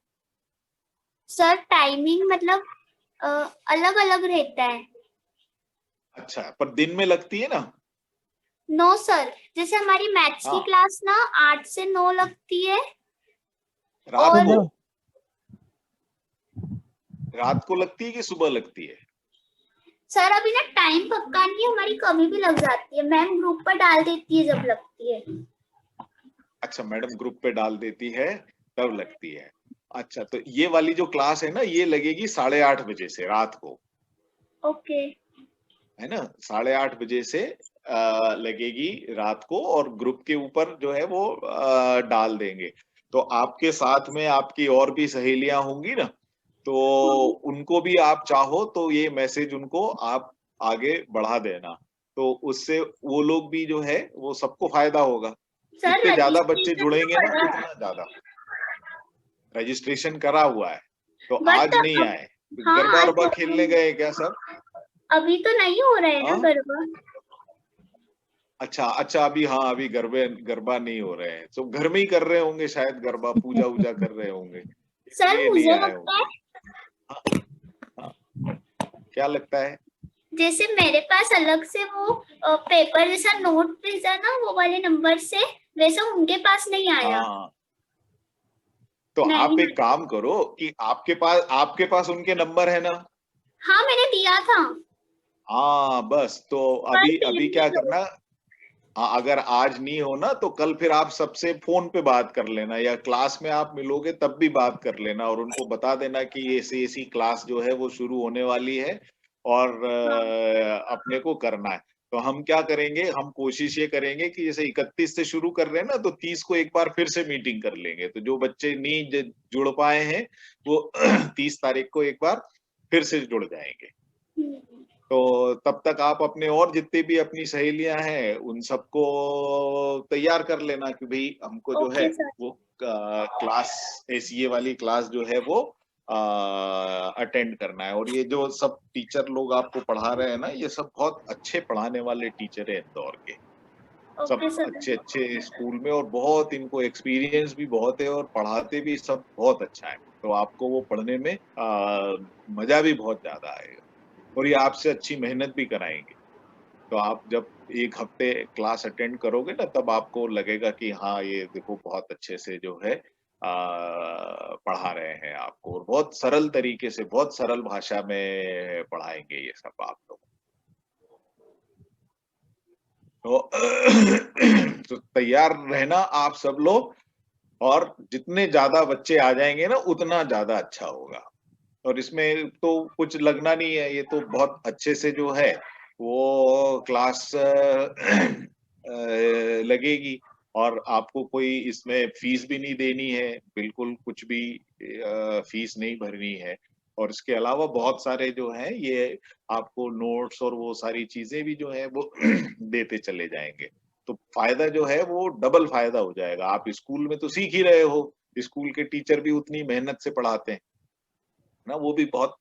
Speaker 5: सर, टाइमिंग मतलब अलग अलग रहता है।
Speaker 4: अच्छा, पर दिन में लगती है ना?
Speaker 5: नो सर, जैसे हमारी मैथ्स की
Speaker 4: हाँ।
Speaker 5: क्लास ना 8 से 9 लगती है।
Speaker 4: रात
Speaker 5: और
Speaker 4: को रात को लगती है कि सुबह लगती है?
Speaker 5: सर अभी ना टाइम पक्का नहीं है, हमारी कभी भी लग जाती है, मैम ग्रुप पर डाल देती है जब लगती है।
Speaker 4: अच्छा, मैडम ग्रुप पे डाल देती है तब लगती है। अच्छा, तो ये वाली जो क्लास है ना, ये लगेगी 8:30 बजे से रात को,
Speaker 5: ओके।
Speaker 4: है ना? 8:30 बजे से लगेगी रात को, और ग्रुप के ऊपर जो है वो डाल देंगे। तो आपके साथ में आपकी और भी सहेलियां होंगी ना, तो उनको भी आप चाहो तो ये मैसेज उनको आप आगे बढ़ा देना, तो उससे वो लोग भी जो है वो सबको फायदा होगा।
Speaker 5: सर
Speaker 4: जितने ज्यादा बच्चे
Speaker 5: रजिस्ट्रेशन तो
Speaker 4: जुड़ेंगे ना
Speaker 5: पड़ा है,
Speaker 4: उतना ज्यादा। रजिस्ट्रेशन करा हुआ है तो
Speaker 5: बट
Speaker 4: आज नहीं
Speaker 5: अब
Speaker 4: आए?
Speaker 5: हाँ
Speaker 4: गरबा
Speaker 5: आज
Speaker 4: अरबा खेलने गए क्या सब?
Speaker 5: अभी तो नहीं हो रहा है ना
Speaker 4: हाँ,
Speaker 5: गरबा।
Speaker 4: अच्छा अच्छा, अभी हाँ, अभी गरबे गरबा नहीं हो रहे हैं, तो घर में ही कर रहे होंगे शायद, गरबा पूजा वूजा कर रहे होंगे,
Speaker 5: सर
Speaker 4: इसलिए नहीं
Speaker 5: मुझे
Speaker 4: आए
Speaker 5: लगता है
Speaker 4: होंगे। हाँ, हाँ, क्या लगता है?
Speaker 5: जैसे मेरे पास अलग से वो पेपर जैसा नोट भेजा ना वो वाले नंबर से, वैसा उनके पास नहीं आया।
Speaker 4: हाँ, तो
Speaker 5: मैंने
Speaker 4: आप एक काम करो कि आपके पास उनके नंबर है ना?
Speaker 5: हाँ मैंने दिया था,
Speaker 4: हाँ बस, तो
Speaker 5: पर
Speaker 4: अभी
Speaker 5: फिर
Speaker 4: अभी
Speaker 5: भी
Speaker 4: क्या
Speaker 5: लोग।
Speaker 4: करना, हाँ, अगर आज नहीं हो ना तो कल फिर आप सबसे फोन पे बात कर लेना, या क्लास में आप मिलोगे तब भी बात कर लेना, और उनको बता देना कि ऐसी ऐसी क्लास जो है वो शुरू होने वाली है, और
Speaker 5: हाँ
Speaker 4: अपने को करना है। तो हम क्या करेंगे, हम कोशिश ये करेंगे कि जैसे 31 से शुरू कर रहे हैं ना, तो 30 को एक बार फिर से मीटिंग कर लेंगे, तो जो बच्चे नहीं जुड़ पाए हैं वो 30 तारीख को एक बार फिर से जुड़ जाएंगे। तो तब तक आप अपने और जितनी भी अपनी सहेलियां हैं उन सबको तैयार कर लेना कि भाई हमको जो है
Speaker 5: ओके सर।
Speaker 4: वो क्लास, एसीए वाली क्लास जो है वो अटेंड करना है। और ये जो सब टीचर लोग आपको पढ़ा रहे हैं ना, ये सब बहुत अच्छे पढ़ाने वाले टीचर हैं इंदौर के, सब
Speaker 5: ओके सर।
Speaker 4: अच्छे अच्छे स्कूल में, और बहुत इनको एक्सपीरियंस भी बहुत है, और पढ़ाते भी सब बहुत अच्छा है, तो आपको वो पढ़ने में मजा भी बहुत ज्यादा आएगा, और ये आपसे अच्छी मेहनत भी कराएंगे। तो आप जब एक हफ्ते क्लास अटेंड करोगे ना, तब आपको लगेगा कि हाँ, ये देखो बहुत अच्छे से जो है पढ़ा रहे हैं आपको, और बहुत सरल तरीके से, बहुत सरल भाषा में पढ़ाएंगे ये सब आप लोग। तो तो तैयार रहना आप सब लोग, और जितने ज्यादा बच्चे आ जाएंगे ना उतना ज्यादा अच्छा होगा। और इसमें तो कुछ लगना नहीं है, ये तो बहुत अच्छे से जो है वो क्लास लगेगी, और आपको कोई इसमें फीस भी नहीं देनी है, बिल्कुल कुछ भी फीस नहीं भरनी है। और इसके अलावा बहुत सारे जो है ये आपको नोट्स और वो सारी चीजें भी जो है वो देते चले जाएंगे, तो फायदा जो है वो डबल फायदा हो जाएगा। आप स्कूल में तो सीख ही रहे हो, स्कूल के टीचर भी उतनी मेहनत से पढ़ाते हैं ना, वो भी बहुत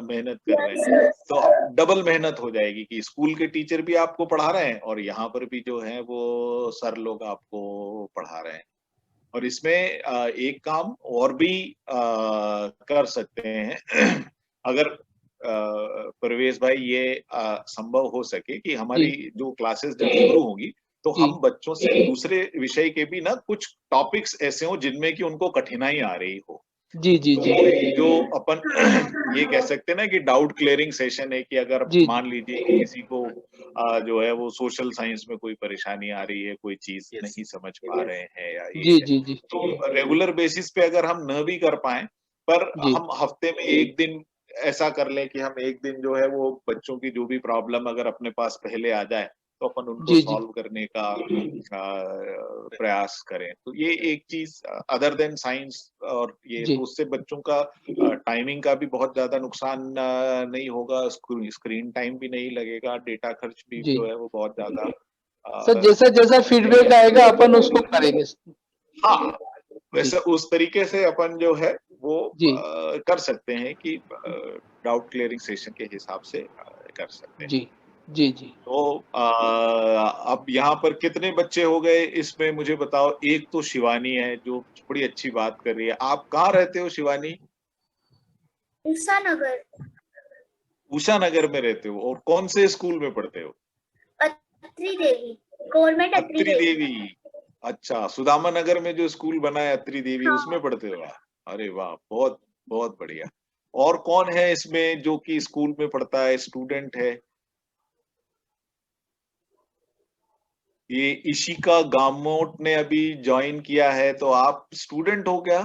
Speaker 4: मेहनत कर रहे हैं,
Speaker 5: यस यस।
Speaker 4: तो अब डबल मेहनत हो जाएगी कि स्कूल के टीचर भी आपको पढ़ा रहे हैं, और यहाँ पर भी जो है वो सर लोग आपको पढ़ा रहे हैं। और इसमें एक काम और भी कर सकते हैं अगर परवेश भाई ये संभव हो सके कि
Speaker 3: जी
Speaker 4: हमारी जो क्लासेस जब शुरू होगी, तो
Speaker 3: जी
Speaker 4: हम बच्चों से दूसरे विषय के भी ना कुछ टॉपिक्स ऐसे हो जिनमें कि उनको कठिनाई आ रही हो,
Speaker 3: जी जी
Speaker 4: तो
Speaker 3: जी
Speaker 4: जो अपन ये कह सकते हैं ना कि डाउट क्लियरिंग सेशन है, कि अगर
Speaker 3: जी
Speaker 4: मान लीजिए कि किसी को जो है वो सोशल साइंस में कोई परेशानी आ रही है, कोई चीज नहीं समझ पा रहे हैं या ये
Speaker 3: जी
Speaker 4: है,
Speaker 3: जी जी
Speaker 4: तो रेगुलर बेसिस पे अगर हम न भी कर पाए, पर
Speaker 3: जी
Speaker 4: हम हफ्ते में एक दिन ऐसा कर लें कि हम एक दिन जो है वो बच्चों की जो भी प्रॉब्लम अगर अपने पास पहले आ जाए, तो अपन उनको
Speaker 3: जी जी
Speaker 4: सॉल्व करने का प्रयास करें। तो ये एक चीज अदर देन साइंस, और ये
Speaker 3: जी
Speaker 4: तो उससे बच्चों का टाइमिंग का भी बहुत ज्यादा नुकसान नहीं होगा, स्क्रीन टाइम भी नहीं लगेगा, डेटा खर्च भी
Speaker 3: जी
Speaker 4: जो है वो बहुत ज्यादा
Speaker 3: सर, जैसा जैसा फीडबैक आएगा अपन उसको करेंगे।
Speaker 4: हाँ,
Speaker 3: जी
Speaker 4: वैसे उस तरीके से अपन जो है वो
Speaker 3: जी
Speaker 4: कर सकते हैं कि डाउट क्लियरिंग सेशन के हिसाब से कर सकते हैं।
Speaker 3: जी जी जी
Speaker 4: तो अब यहाँ पर कितने बच्चे हो गए इसमें मुझे बताओ। एक तो शिवानी है जो बड़ी अच्छी बात कर रही है। आप कहाँ रहते हो शिवानी?
Speaker 5: उषा नगर।
Speaker 4: उषा नगर में रहते हो, और कौन से स्कूल में पढ़ते हो?
Speaker 5: अत्री देवी गवर्नमेंट
Speaker 4: अत्री देवी, अच्छा, सुदामा नगर में जो स्कूल बना है अत्री देवी,
Speaker 5: हाँ।
Speaker 4: उसमें पढ़ते हो आप? अरे वाह, बहुत बहुत बढ़िया। और कौन है इसमें जो कि स्कूल में पढ़ता है, स्टूडेंट है? ये इशिका गामोट ने अभी ज्वाइन किया है, तो आप स्टूडेंट हो क्या?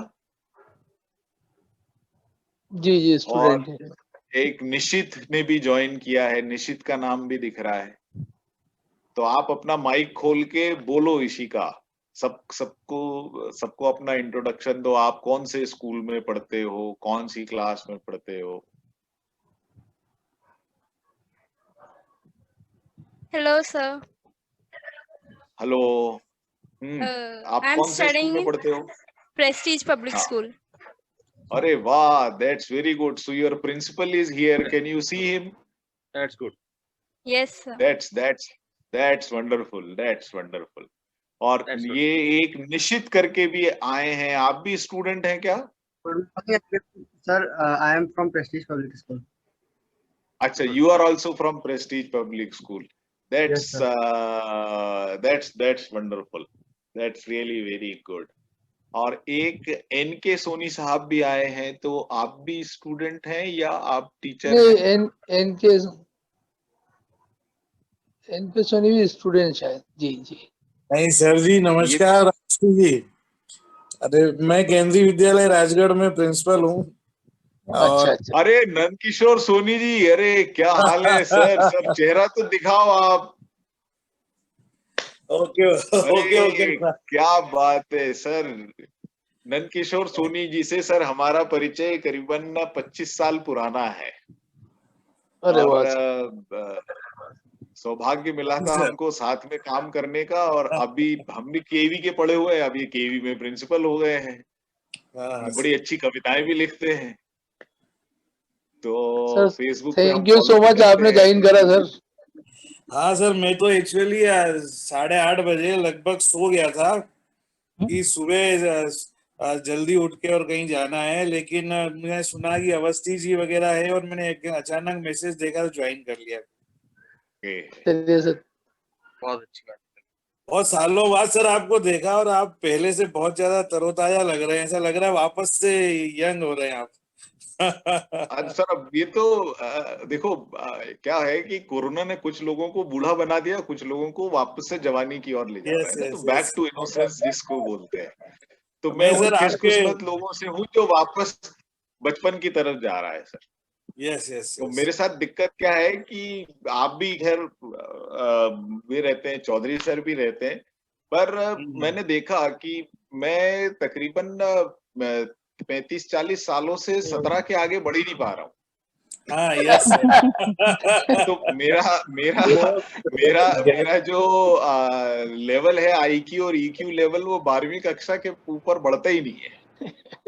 Speaker 3: जी जी
Speaker 4: और
Speaker 3: स्टूडेंट है।
Speaker 4: एक निशित ने भी ज्वाइन किया है, निशित का नाम भी दिख रहा है। तो आप अपना माइक खोल के बोलो इशिका, सबको अपना इंट्रोडक्शन दो। आप कौन से स्कूल में पढ़ते हो, कौन सी क्लास में पढ़ते हो?
Speaker 6: Hello, sir.
Speaker 4: हेलो। आप
Speaker 6: I'm
Speaker 4: कौन से स्कूल में
Speaker 6: studying in
Speaker 4: पढ़ते हो?
Speaker 6: Prestige Public
Speaker 4: हाँ,
Speaker 6: School.
Speaker 4: अरे वाह, that's very good. So your principal is here, can you see him?
Speaker 1: That's good.
Speaker 6: Yes, sir.
Speaker 4: That's wonderful, that's wonderful. और
Speaker 1: That's good.
Speaker 4: ये एक निश्चित करके भी आए हैं, आप भी स्टूडेंट हैं क्या?
Speaker 7: Sir, I am from Prestige Public School.
Speaker 4: अच्छा, you are also from prestige public school.
Speaker 7: Yes, sir.
Speaker 4: That's wonderful, that's really very good. और एक एनके सोनी साहब भी आए हैं, तो आप भी स्टूडेंट हैं या आप टीचर
Speaker 3: नहीं,
Speaker 4: हैं?
Speaker 3: एनके सोनी भी स्टूडेंट शायद। जी जी।
Speaker 8: नहीं सर जी, नमस्कार राजू जी। अरे मैं केंद्रीय विद्यालय राजगढ़ में प्रिंसिपल हूँ।
Speaker 3: अच्छा अच्छा।
Speaker 4: अरे नंदकिशोर सोनी जी, अरे क्या हाल है सर? सर चेहरा तो दिखाओ आप।
Speaker 8: Okay okay okay.
Speaker 4: क्या बात है सर। नंदकिशोर सोनी जी से सर हमारा परिचय करीबन 25 साल पुराना है।
Speaker 3: अरे
Speaker 4: और
Speaker 3: वाह।
Speaker 4: सौभाग्य मिला था हमको साथ में काम करने का। और अभी हम भी केवी के पढ़े हुए हैं, अभी केवी में प्रिंसिपल हो गए हैं। बड़ी अच्छी कविताएं भी लिखते हैं। तो
Speaker 3: सर
Speaker 4: फेसबुक पे हम
Speaker 3: थैंक यू
Speaker 4: follow
Speaker 3: सो
Speaker 4: भी
Speaker 3: मच,
Speaker 4: करते
Speaker 3: आपने
Speaker 4: हैं।
Speaker 3: ज्वाइन करा सर।
Speaker 8: हाँ सर, मैं तो एक्चुअली 8:30 बजे लगभग सो गया था कि सुबह जल्दी उठ के और कहीं जाना है, लेकिन मैंने सुना कि अवस्थी जी वगैरह है और मैंने एक अचानक मैसेज देखा तो ज्वाइन कर लिया।
Speaker 3: चलिए सर,
Speaker 1: बहुत अच्छी बात।
Speaker 8: बहुत सालों बाद सर आपको देखा, और आप पहले से बहुत ज्यादा तरोताजा लग रहे हैं। ऐसा लग रहा है वापस से यंग हो रहे हैं आप।
Speaker 4: आज सर अब ये तो देखो क्या है कि कोरोना ने कुछ लोगों को बूढ़ा बना दिया, कुछ लोगों को वापस से जवानी की ओर ले जा रहा है ना, तो बैक टू इनोसेंस जिसको बोलते हैं। तो मैं उन खुशकिस्मत लोगों से हूँ जो वापस बचपन की तरफ जा रहा है सर।
Speaker 8: यस।
Speaker 4: तो मेरे साथ दिक्कत क्या है कि आप भी खैर वे रहते हैं, चौधरी सर भी रहते हैं, पर मैंने देखा कि मैं तकरीबन 35-40 सालों से 17 के आगे बढ़ ही नहीं पा रहा हूँ।
Speaker 8: हाँ यस।
Speaker 4: तो मेरा जो लेवल है आईक्यू और ईक्यू लेवल, वो 12वीं कक्षा के ऊपर बढ़ता ही नहीं है,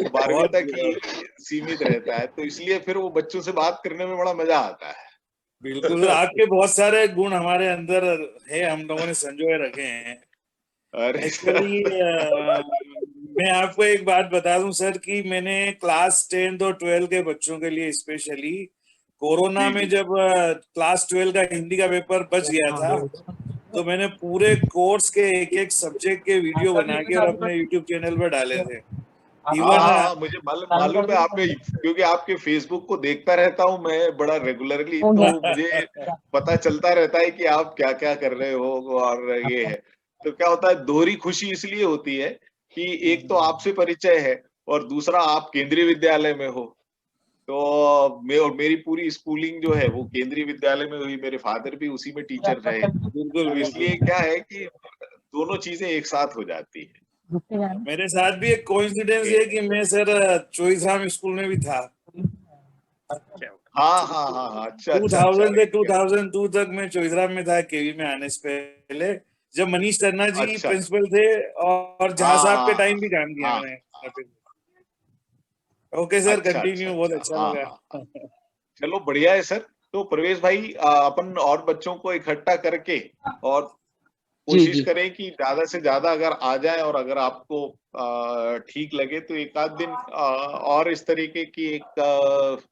Speaker 4: 12वीं तक ही सीमित रहता है। तो इसलिए फिर वो बच्चों से बात करने में बड़ा मजा आता है।
Speaker 8: बिल्कुल, आपके बहुत सारे गुण हमारे अंदर है, हम लोगों ने संजोए रखे हैं। एक्चुअली मैं आपको एक बात बता दूं सर कि मैंने क्लास 10 और 12 के बच्चों के लिए स्पेशली कोरोना में जब क्लास 12 का हिंदी का पेपर बच गया था, तो मैंने पूरे कोर्स के एक सब्जेक्ट के वीडियो बना के और अपने यूट्यूब चैनल पर डाले थे।
Speaker 4: हाँ, मुझे मालूम है आपने, क्योंकि आपके फेसबुक को देखता रहता हूँ मैं बड़ा रेगुलरली, तो मुझे पता चलता रहता है कि आप क्या क्या कर रहे हो। और ये है तो क्या होता है, दोहरी खुशी इसलिए होती है कि एक तो आपसे परिचय है और दूसरा आप केंद्रीय विद्यालय में हो। तो और मेरी पूरी स्कूलिंग जो है वो केंद्रीय विद्यालय में हुई, मेरे फादर भी उसी में टीचर रहे। तो इसलिए क्या है कि दोनों चीजें एक साथ हो जाती है।
Speaker 8: मेरे साथ भी एक कोइंसिडेंस है कि मैं सर चोइथराम स्कूल में भी था।
Speaker 4: हाँ, अच्छा।
Speaker 8: 2000 से 2002 तक मैं चोइथराम में था, केवी में आने से पहले, जब मनीष टन्ना जी प्रिंसिपल थे, और झा साहब के टाइम भी काम किया मैंने। Okay sir, continue. बहुत अच्छा लगा।
Speaker 4: चलो बढ़िया है सर। तो प्रवेश भाई, अपन और बच्चों को इकट्ठा करके और कोशिश
Speaker 3: जी।
Speaker 4: करें कि ज्यादा से ज्यादा अगर आ जाए, और अगर आपको ठीक लगे तो एक आध दिन और इस तरीके की एक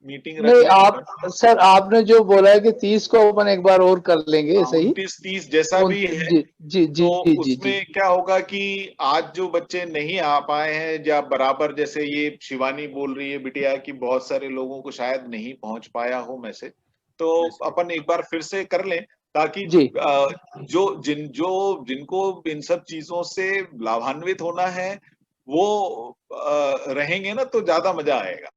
Speaker 4: मीटिंग रख
Speaker 3: नहीं,
Speaker 4: लें।
Speaker 3: आप सर आपने जो बोला है कि 30 को अपन एक बार और कर लेंगे, सही?
Speaker 4: 29-30 जैसा भी है।
Speaker 3: जी जी जी
Speaker 4: तो
Speaker 3: जी जी
Speaker 4: उसमें क्या होगा कि आज जो बच्चे नहीं आ पाए हैं, या बराबर जैसे ये शिवानी बोल रही है बिटिया कि बहुत सारे लोगों को शायद नहीं पहुंच पाया हो मैसेज, तो अपन एक बार फिर से कर लें, ताकि
Speaker 3: जी।
Speaker 4: जिनको इन सब चीजों से लाभान्वित होना है वो रहेंगे ना, तो ज्यादा मजा आएगा।